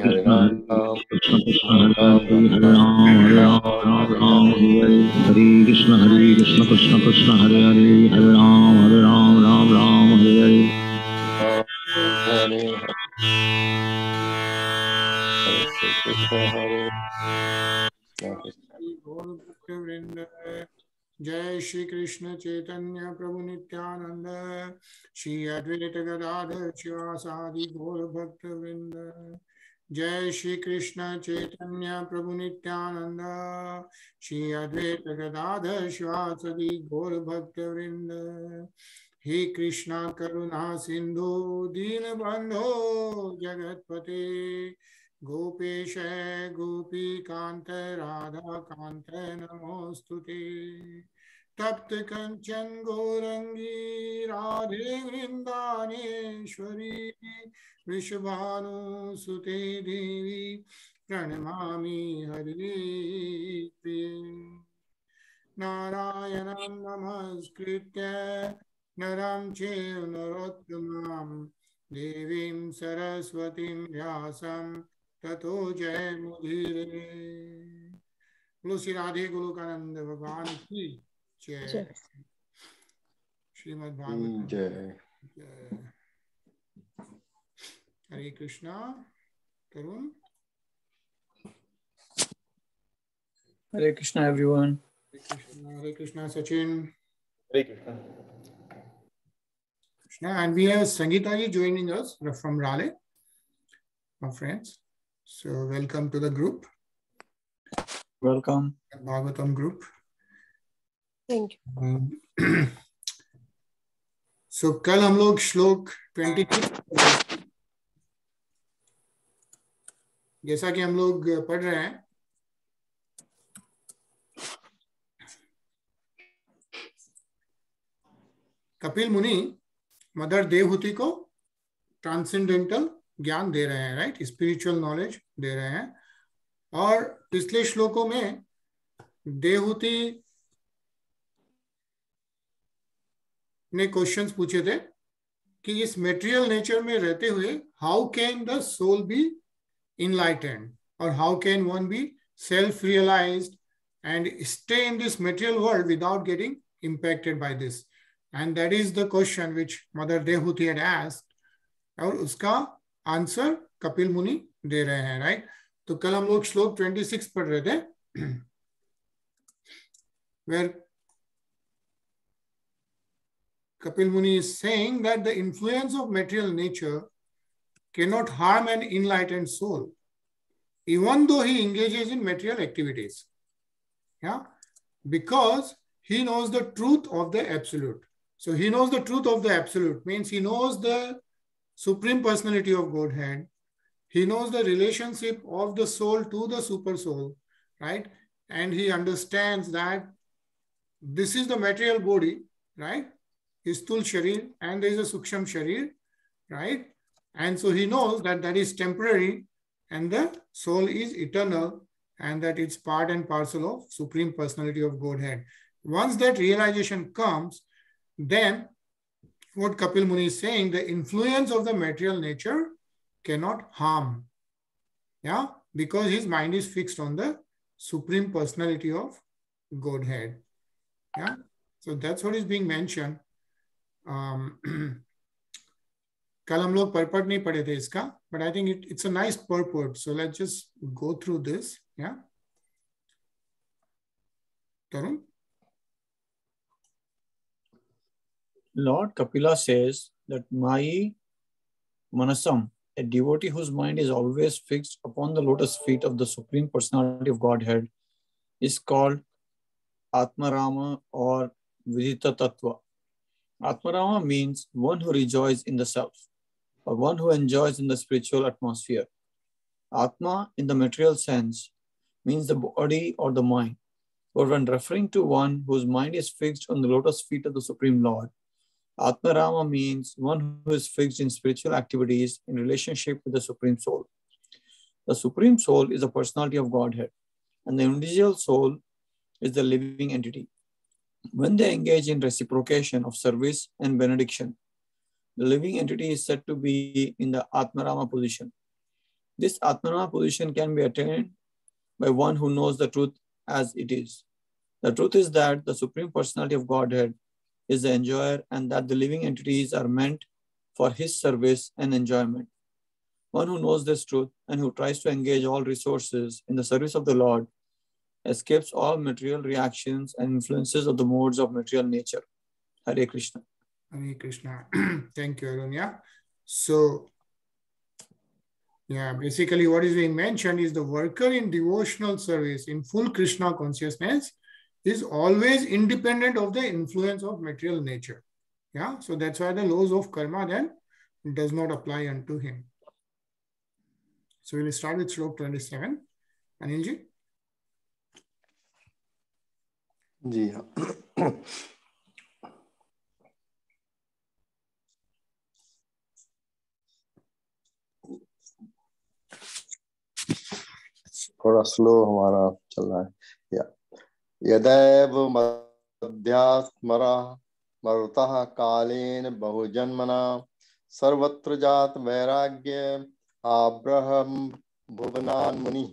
Hare Ram, Krishna Krishna Hare Hare Hare Ram Hare Krishna Krishna Krishna Hare Hare Hare Ram Ram Hare Hare Krishna Hare जय श्री कृष्ण चैतन्य प्रभु नित्यानंद श्री अद्वैत गदाधर शिवासादि गौर भक्त वृंद। जय श्री कृष्ण चैतन्य प्रभु नित्यानंद श्री अद्वैत गदाधर शिवासादि गौर भक्त वृंद। हे कृष्णा करुणा सिंधु दीन बंधो जगतपते गोपेश गोपी कांत राधा कांत नमोस्तुते। तप्त कंचन गौरंगी राधे वृंदानेश्वरी वृषभानुसुते देवी प्रणमामि हरिप्रिये। नारायणं नमस्कृत्य नरं चैव नरोत्तमं देवीं सरस्वतीं व्यासं ततो जयमुदीरये। बोलो श्री राधे गोलोकानंद भगवान की जय। श्रीमद् भागवतम जय। हरे कृष्णा तरुण। Hare Krishna everyone. Hare Krishna Sachin. Hare Krishna. Krishna, and we have Sangeeta ji joining us from Raleigh, our friends. So welcome to the group. Welcome. Bhagavatam group. Thank you. So कल हम लोग श्लोक 26 जैसा कि हम लोग पढ़ रहे हैं, कपिल मुनि मदर देवहूति को ट्रांसेंडेंटल ज्ञान दे रहे हैं, राइट, स्पिरिचुअल नॉलेज दे रहे हैं। और पिछले श्लोकों में देवहूति ने क्वेश्चंस पूछे थे कि इस मेटेरियल नेचर में रहते हुए how can the soul be enlightened और how can one be self realized and stay in this material world without getting impacted by this, and that is the question which Mother Dehuti had asked, और उसका answer Kapil मुनि दे रहे हैं, right. तो कल हम लोग श्लोक 26 पढ़ रहे थे, where Kapil Muni is saying that the influence of material nature cannot harm an enlightened soul, even though he engages in material activities. Yeah, because he knows the truth of the absolute. So he knows the truth of the absolute means he knows the supreme personality of Godhead. He knows the relationship of the soul to the super soul, right? And he understands that this is the material body, right? Istul Sharir, and there is a Suksham Sharir, right? And so he knows that that is temporary and the soul is eternal and that it's part and parcel of Supreme Personality of Godhead. Once that realization comes, then what Kapil Muni is saying, the influence of the material nature cannot harm, yeah, because his mind is fixed on the Supreme Personality of Godhead, yeah. So that's what is being mentioned. कल हम लोग purport नहीं पढ़े थे इसका, but I think it's a nice purport. So let's just go through this, yeah. Tarun? Lord Kapila says that Mai Manasam, a devotee whose mind is always fixed upon the lotus feet of the Supreme Personality of Godhead, is called Atmarama or Vidita Tattva. Atmarama means one who rejoices in the self, or one who enjoys in the spiritual atmosphere. Atma, in the material sense, means the body or the mind. But when referring to one whose mind is fixed on the lotus feet of the Supreme Lord, Atmarama means one who is fixed in spiritual activities in relationship with the Supreme Soul. The Supreme Soul is the personality of Godhead, and the individual soul is the living entity. When they engage in reciprocation of service and benediction, the living entity is said to be in the Atmarama position. This Atmana position can be attained by one who knows the truth as it is. The truth is that the Supreme Personality of Godhead is the enjoyer and that the living entities are meant for his service and enjoyment. One who knows this truth and who tries to engage all resources in the service of the Lord escapes all material reactions and influences of the modes of material nature. Hare Krishna. Hare Krishna. Thank you, Arun. Yeah. So, yeah, basically what is being mentioned is the worker in devotional service in full Krishna consciousness is always independent of the influence of material nature. Yeah. So that's why the laws of karma then does not apply unto him. So we'll start with Shlok 27. Anilji? जी हाँ थोड़ा slow हमारा चल रहा है या यदैव मध्यात्मरा मरुतः कालेन बहुजन्मना सर्वत्र जात वैराग्य आब्रहम भुवनान मुनि.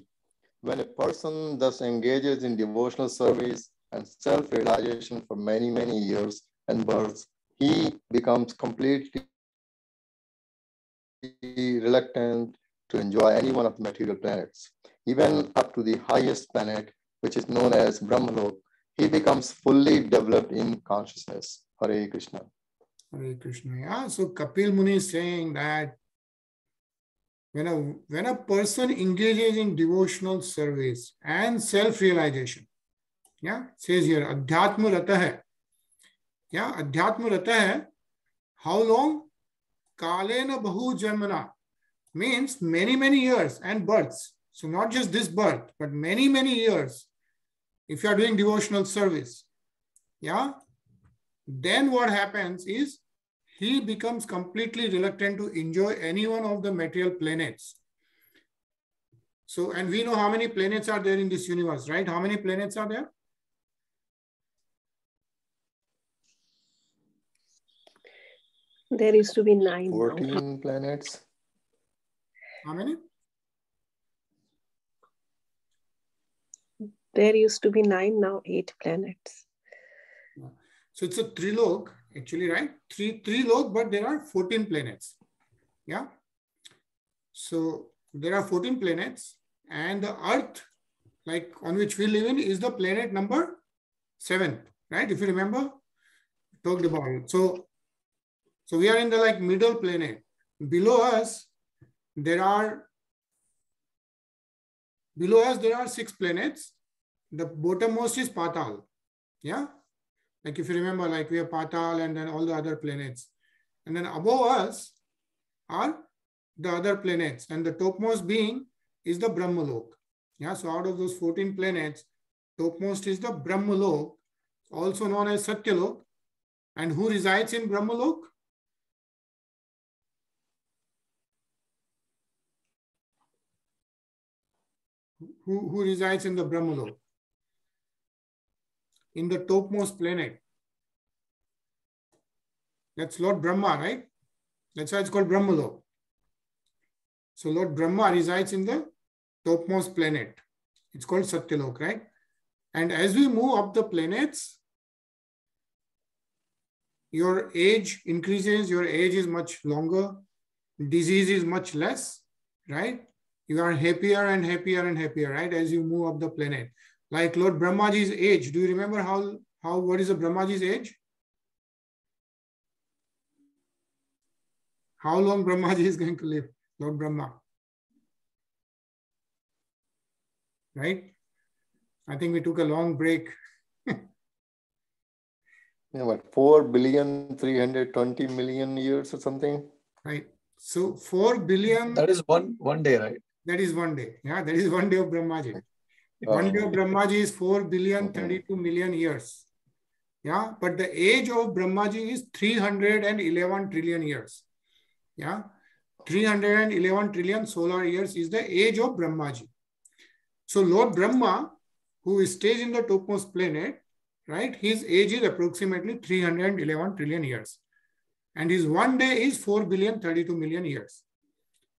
When a person thus engages in devotional service and self-realization for many, many years and births, he becomes completely reluctant to enjoy any one of the material planets. Even up to the highest planet, which is known as Brahmalok, he becomes fully developed in consciousness. Hare Krishna. Hare Krishna. Yeah. So Kapil Muni is saying that when a person engages in devotional service and self-realization, yeah, says here, Adhyatma Rata hai. Yeah, Adhyatma Rata hai. How long? Kalena Bahu Janmana means many, many years and births. So not just this birth, but many, many years. If you are doing devotional service, yeah, then what happens is he becomes completely reluctant to enjoy any one of the material planets. So, and we know how many planets are there in this universe, right? How many planets are there? There used to be 9. 14 planets. How many? There used to be 9, now 8 planets. So it's a trilog, actually, right? Three log, but there are 14 planets. Yeah. So there are 14 planets, and the Earth, like on which we live in, is the planet number 7, right? If you remember, talked about it. So we are in the like middle planet. Below us, there are 6 planets. The bottommost is Patal. Yeah. Like if you remember, like we have Patal and then all the other planets. And then above us are the other planets. And the topmost being is the Brahmalok. Yeah. So out of those 14 planets, topmost is the Brahmalok, also known as Satyalok. And who resides in Brahmalok? Who resides in the Brahmalok? In the topmost planet. That's Lord Brahma, right? That's why it's called Brahmalok. So Lord Brahma resides in the topmost planet. It's called Satyalok, right? And as we move up the planets, your age increases, your age is much longer, disease is much less, right? You are happier and happier and happier, right? As you move up the planet. Like Lord Brahmaji's age. Do you remember what is the Brahmaji's age? How long Brahmaji is going to live? Lord Brahma. Right? I think we took a long break. Yeah, what, 4,320,000,000 years or something? Right. So 4 billion. That is one day, right? That is one day. Yeah, that is one day of Brahmaji. One day of Brahmaji is 4,032,000,000 years. Yeah, but the age of Brahmaji is 311 trillion years. Yeah, 311 trillion solar years is the age of Brahmaji. So Lord Brahma, who stays in the topmost planet, right, his age is approximately 311 trillion years. And his one day is 4,032,000,000 years.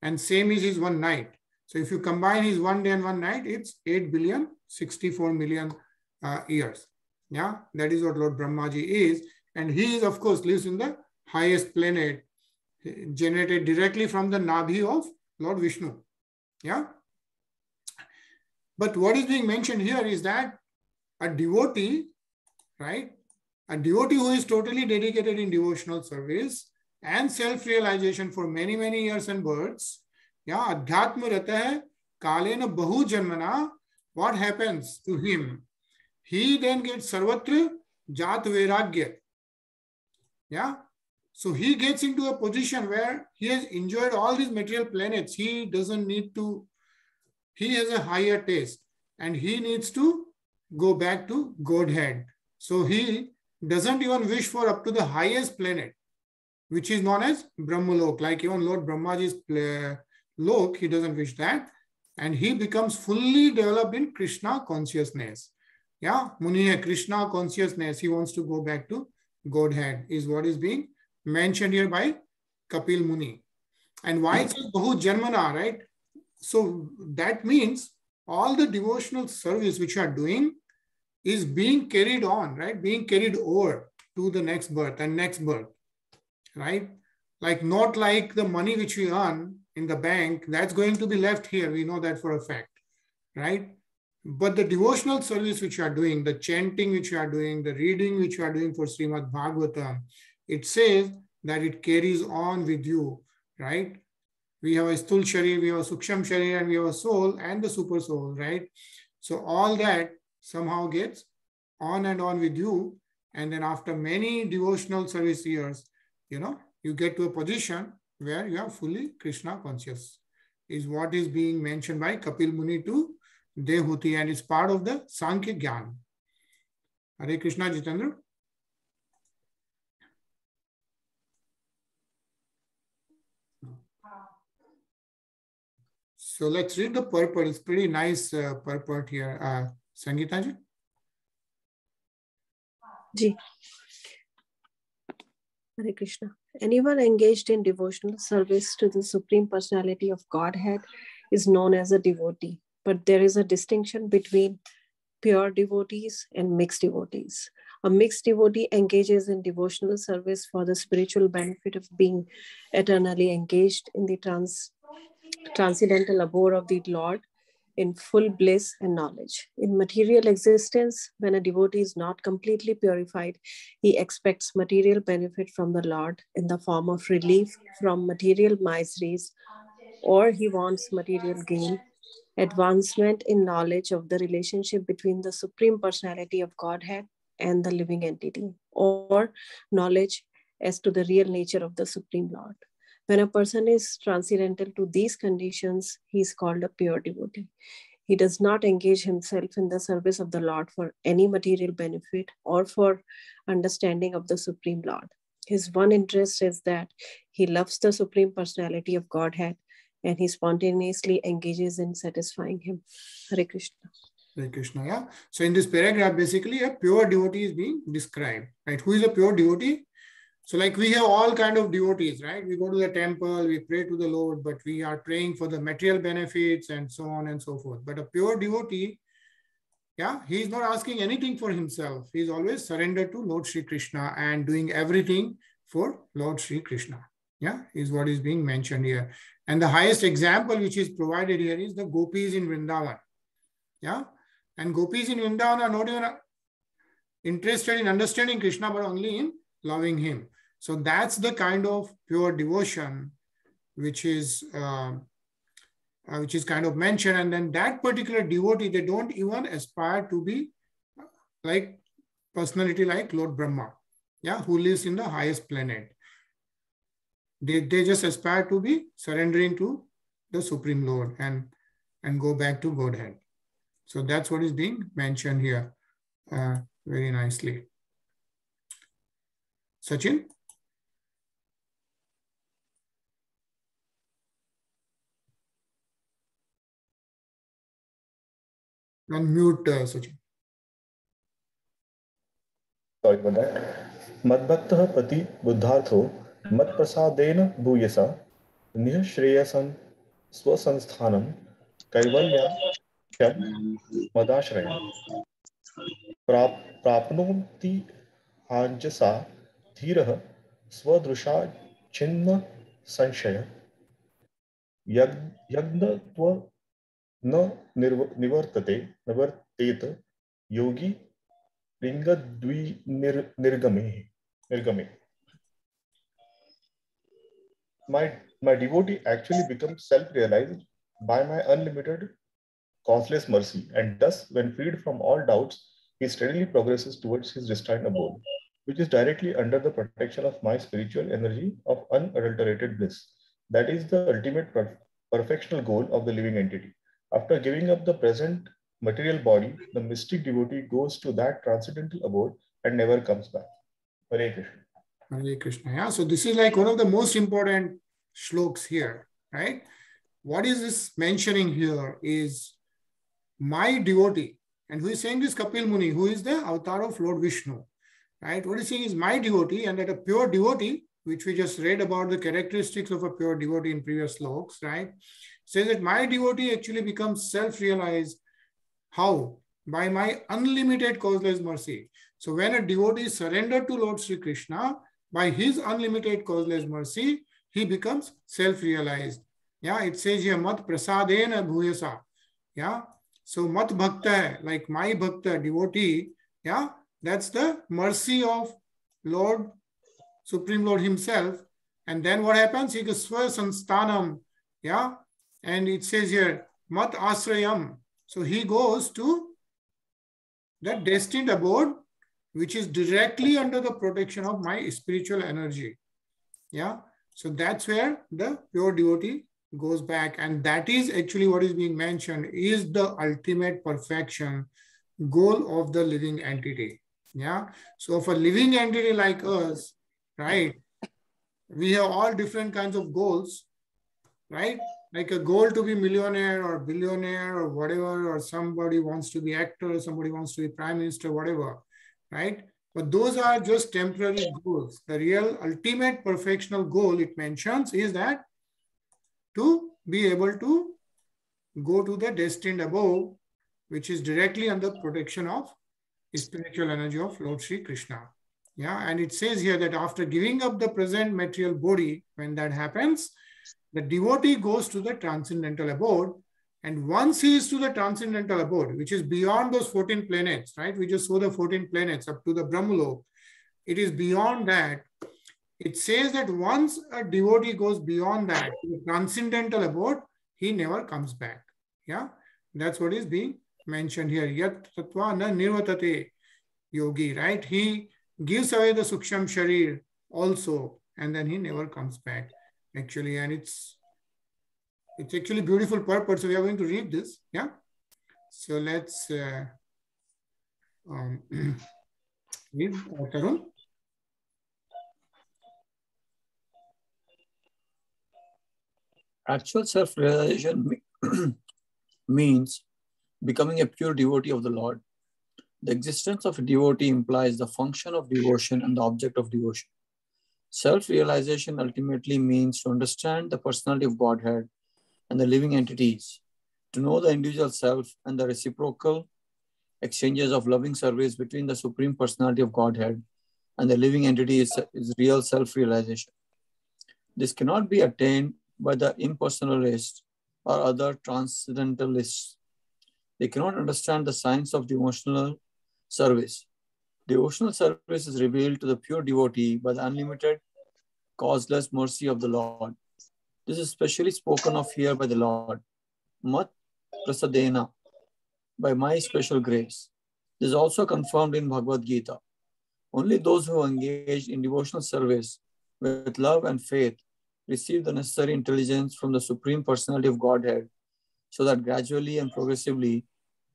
And same is his one night. So if you combine his 1 day and 1 night, it's 8,064,000,000 years. Yeah, that is what Lord Brahmaji is. And he is, of course, lives in the highest planet, generated directly from the Nabhi of Lord Vishnu. Yeah. But what is being mentioned here is that a devotee, right? A devotee who is totally dedicated in devotional service and self-realization for many, many years and births, yeah, adhyatma rata hai, kalena bahu janmana, what happens to him? He then gets sarvatra jat vairagya. Yeah. So he gets into a position where he has enjoyed all these material planets. He doesn't need to, he has a higher taste and he needs to go back to Godhead. So he doesn't even wish for up to the highest planet, which is known as Brahmalok. Like even Lord Brahmaji's Lok, he doesn't wish that. And he becomes fully developed in Krishna consciousness. Yeah, Muni Krishna consciousness. He wants to go back to Godhead, is what is being mentioned here by Kapil Muni. And why it says Bahu Janmana, right? So that means all the devotional service which you are doing is being carried on, right? Being carried over to the next birth and next birth, right? Like not like the money which we earn in the bank, that's going to be left here. We know that for a fact, right? But the devotional service which you are doing, the chanting which you are doing, the reading which you are doing for Srimad Bhagavatam, it says that it carries on with you, right? We have a Sthul Sharir, we have a Suksham Sharir, and we have a soul and the super soul, right? So all that somehow gets on and on with you. And then after many devotional service years, you know, you get to a position where you are fully Krishna conscious, is what is being mentioned by Kapil Muni to Dehuti, and it's part of the Sankhya Gyan. Hare Krishna, Jitendra. So let's read the purport. It's pretty nice purport here. Sangeeta ji? Ji. Hare Krishna. Anyone engaged in devotional service to the Supreme Personality of Godhead is known as a devotee. But there is a distinction between pure devotees and mixed devotees. A mixed devotee engages in devotional service for the spiritual benefit of being eternally engaged in the transcendental abode of the Lord in full bliss and knowledge. In material existence, when a devotee is not completely purified, he expects material benefit from the Lord in the form of relief from material miseries, or he wants material gain, advancement in knowledge of the relationship between the Supreme Personality of Godhead and the living entity, or knowledge as to the real nature of the Supreme Lord. When a person is transcendental to these conditions, he is called a pure devotee. He does not engage himself in the service of the Lord for any material benefit or for understanding of the Supreme Lord. His one interest is that he loves the Supreme Personality of Godhead and he spontaneously engages in satisfying him. Hare Krishna. Hare Krishna, yeah. So in this paragraph, basically a pure devotee is being described, right? Who is a pure devotee? So like we have all kind of devotees, right? We go to the temple, we pray to the Lord, but we are praying for the material benefits and so on and so forth. But a pure devotee, yeah, he is not asking anything for himself. He is always surrendered to Lord Shri Krishna and doing everything for Lord Shri Krishna. Yeah, is what is being mentioned here. And the highest example which is provided here is the gopis in Vrindavan. Yeah, and gopis in Vrindavan are not even interested in understanding Krishna, but only in loving him. So that's the kind of pure devotion which is kind of mentioned. And then that particular devotee, they don't even aspire to be like personality like Lord Brahma, yeah, who lives in the highest planet. They just aspire to be surrendering to the Supreme Lord and go back to Godhead. So that's what is being mentioned here very nicely. Sachin? Unmute Sachin. Sorry about that. Madbhaktah pati buddhartho mat prasadena bhuyasa nihshreyasan swasansthanam कैवल्यं मदाश्रयम् प्राप्नोति हांजसा धीरः स्वदृशा छिन्न संशय यज्ञत्व न निवर्तेत योगी निर्गमे. My devotee actually becomes self-realized by my unlimited causeless mercy, and thus, when freed from all doubts, he steadily progresses towards his destined abode, which is directly under the protection of my spiritual energy of unadulterated bliss. That is the ultimate perfectional goal of the living entity. After giving up the present material body, the mystic devotee goes to that transcendental abode and never comes back. Hare Krishna. Hare Krishna. Yeah. So this is like one of the most important shloks here, right? What is this mentioning here is my devotee. And who is saying this? Kapil Muni, who is the avatar of Lord Vishnu, right? What he's saying is my devotee, and that a pure devotee, which we just read about the characteristics of a pure devotee in previous slokas, right? Says that my devotee actually becomes self-realized. How? By my unlimited causeless mercy. So when a devotee surrenders to Lord Sri Krishna, by his unlimited causeless mercy, he becomes self-realized. Yeah, it says here, mat prasadena bhuyasa. Yeah, so mat bhakta, like my bhakta, devotee, yeah, that's the mercy of Lord, Supreme Lord himself. And then what happens? He goes swa sanstanam, yeah, and it says here, mat asrayam. So he goes to that destined abode, which is directly under the protection of my spiritual energy. Yeah. So that's where the pure devotee goes back. And that is actually what is being mentioned is the ultimate perfection goal of the living entity. Yeah. So for a living entity like us, right, we have all different kinds of goals, right? Like a goal to be millionaire or billionaire or whatever, or somebody wants to be actor, somebody wants to be prime minister, whatever, right? But those are just temporary goals. The real ultimate perfectional goal it mentions is that to be able to go to the destined above, which is directly under protection of spiritual energy of Lord Sri Krishna. Yeah, and it says here that after giving up the present material body, when that happens, the devotee goes to the transcendental abode. And once he is to the transcendental abode, which is beyond those 14 planets, right? We just saw the 14 planets up to the Brahmalok. It is beyond that. It says that once a devotee goes beyond that, to the transcendental abode, he never comes back. Yeah, that's what is being mentioned here. Yat tatva na nirvatate yogi, right? He gives away the suksham sharir also, and then he never comes back. Actually, and it's actually beautiful purpose. So we are going to read this. Yeah. So let's read Tarun. Actual self-realization means becoming a pure devotee of the Lord. The existence of a devotee implies the function of devotion and the object of devotion. Self-realization ultimately means to understand the personality of Godhead and the living entities, to know the individual self and the reciprocal exchanges of loving service between the Supreme Personality of Godhead and the living entity is real self-realization. This cannot be attained by the impersonalists or other transcendentalists. They cannot understand the science of devotional service. Devotional service is revealed to the pure devotee by the unlimited, causeless mercy of the Lord. This is specially spoken of here by the Lord. Mat prasadena, by my special grace. This is also confirmed in Bhagavad Gita. Only those who engage in devotional service with love and faith receive the necessary intelligence from the Supreme Personality of Godhead, so that gradually and progressively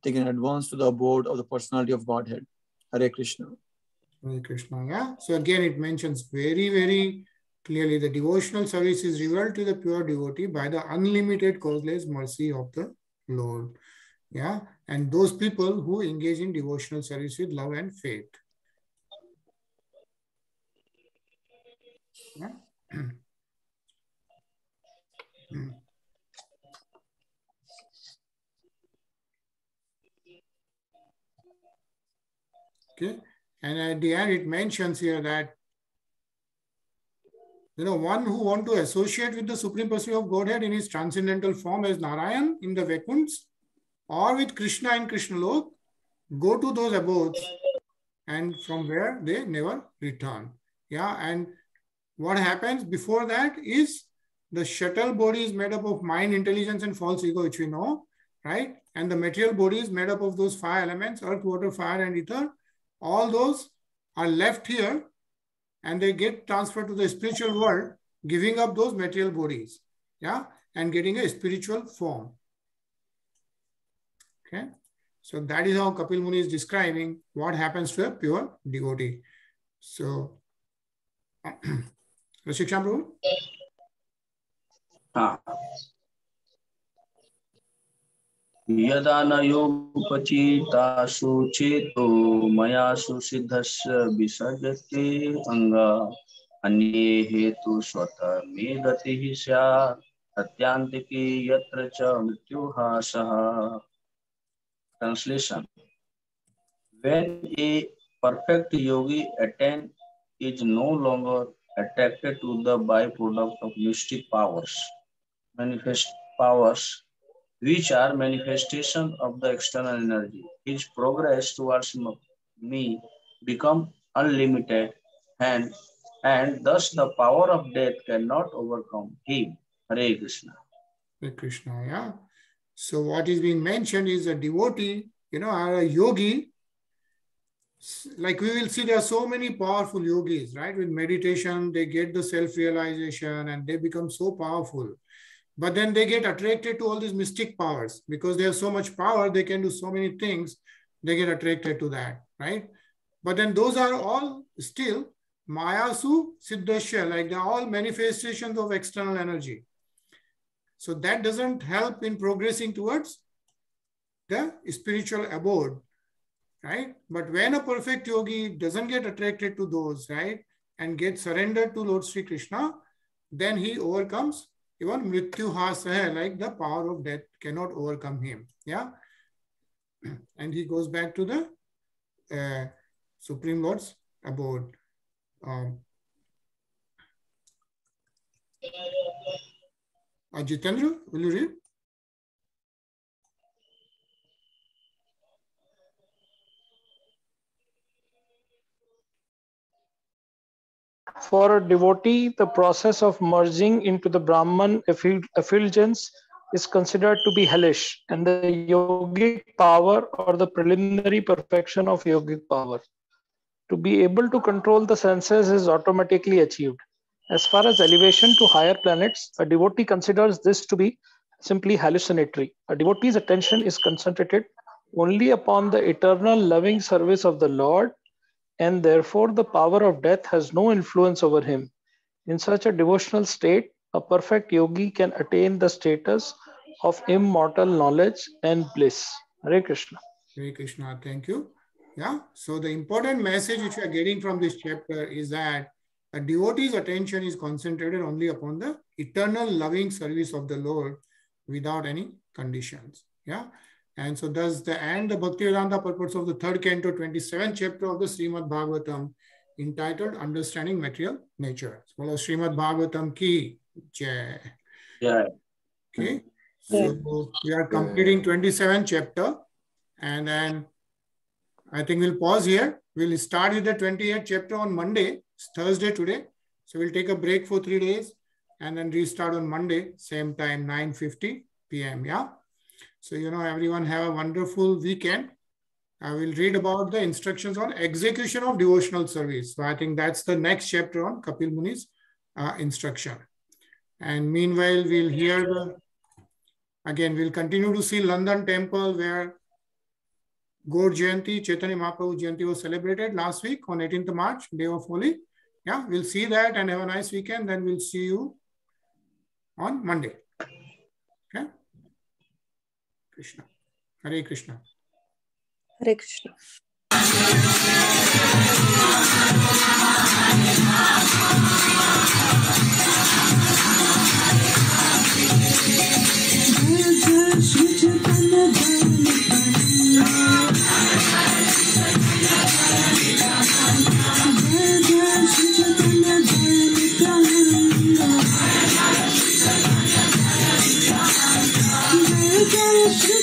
they can advance to the abode of the Personality of Godhead. Hare Krishna. Hare Krishna. Yeah. So again, it mentions very, very clearly the devotional service is revealed to the pure devotee by the unlimited causeless mercy of the Lord. Yeah. And those people who engage in devotional service with love and faith. Yeah. Okay. And at the end, it mentions here that, one who want to associate with the Supreme Personality of Godhead in his transcendental form as Narayan in the Vaikunths, or with Krishna in Krishna Lok, go to those abodes, and from where they never return. Yeah, and what happens before that is the shuttle body is made up of mind, intelligence, and false ego, which we know, right? And the material body is made up of those 5 elements, earth, water, fire, and ether. All those are left here, and they get transferred to the spiritual world, giving up those material bodies, yeah, and getting a spiritual form. Okay, so that is how Kapil Muni is describing what happens to a pure devotee. So, Rashiksham Prabhu? यदा न योपचितासु चेतो मयासु सिद्धस्य विसर्जते अंगा अन्ये हेतु स्वतः मे गतिः स्यात् अत्यांतिके यत्र च मृत्युहासः. Translation: when a perfect yogi attains is no longer attracted to the byproduct of mystic powers, manifest powers, which are manifestation of the external energy, his progress towards me become unlimited, and thus the power of death cannot overcome him. Hare Krishna. Hare Krishna, yeah. So what is being mentioned is a devotee, or a yogi. Like we will see, there are so many powerful yogis, right? With meditation, they get the self-realization and they become so powerful. But then they get attracted to all these mystic powers because they have so much power, they can do so many things, they get attracted to that, right? But then those are all still Mayasu Siddhasya, like they're all manifestations of external energy. So that doesn't help in progressing towards the spiritual abode, right? But when a perfect yogi doesn't get attracted to those, right, and gets surrendered to Lord Sri Krishna, then he overcomes even mrityuhasah, like the power of death cannot overcome him. Yeah. And he goes back to the Supreme Lord's abode. Jitendra, will you read? For a devotee, the process of merging into the Brahman effulgence is considered to be hellish, and the yogic power or the preliminary perfection of yogic power. To be able to control the senses is automatically achieved. As far as elevation to higher planets, a devotee considers this to be simply hallucinatory. A devotee's attention is concentrated only upon the eternal loving service of the Lord, and therefore the power of death has no influence over him. In such a devotional state, a perfect yogi can attain the status of immortal knowledge and bliss. Hare Krishna. Hare Krishna, thank you. Yeah, so the important message which we are getting from this chapter is that a devotee's attention is concentrated only upon the eternal loving service of the Lord without any conditions. Yeah. And so thus the end, the Bhaktivedanta purpose of the 3rd canto, 27th chapter of the Srimad Bhagavatam, entitled Understanding Material Nature. So Srimad Bhagavatam ki jai. Yeah. Okay. So we are completing 27th chapter, and then I think we'll pause here. We'll start with the 28th chapter on Monday. It's Thursday today. So we'll take a break for 3 days and then restart on Monday, same time, 9:50 p.m. Yeah. So, everyone have a wonderful weekend. I will read about the instructions on execution of devotional service. So I think that's the next chapter on Kapil Muni's instruction. And meanwhile, we'll hear we'll continue to see London temple where Gaur Jayanti, Chaitanya Mahaprabhu Jayanti was celebrated last week on 18th March, day of Holi. Yeah, we'll see that and have a nice weekend. Then we'll see you on Monday. Okay. Krishna. Hare Krishna. Hare Krishna. Jai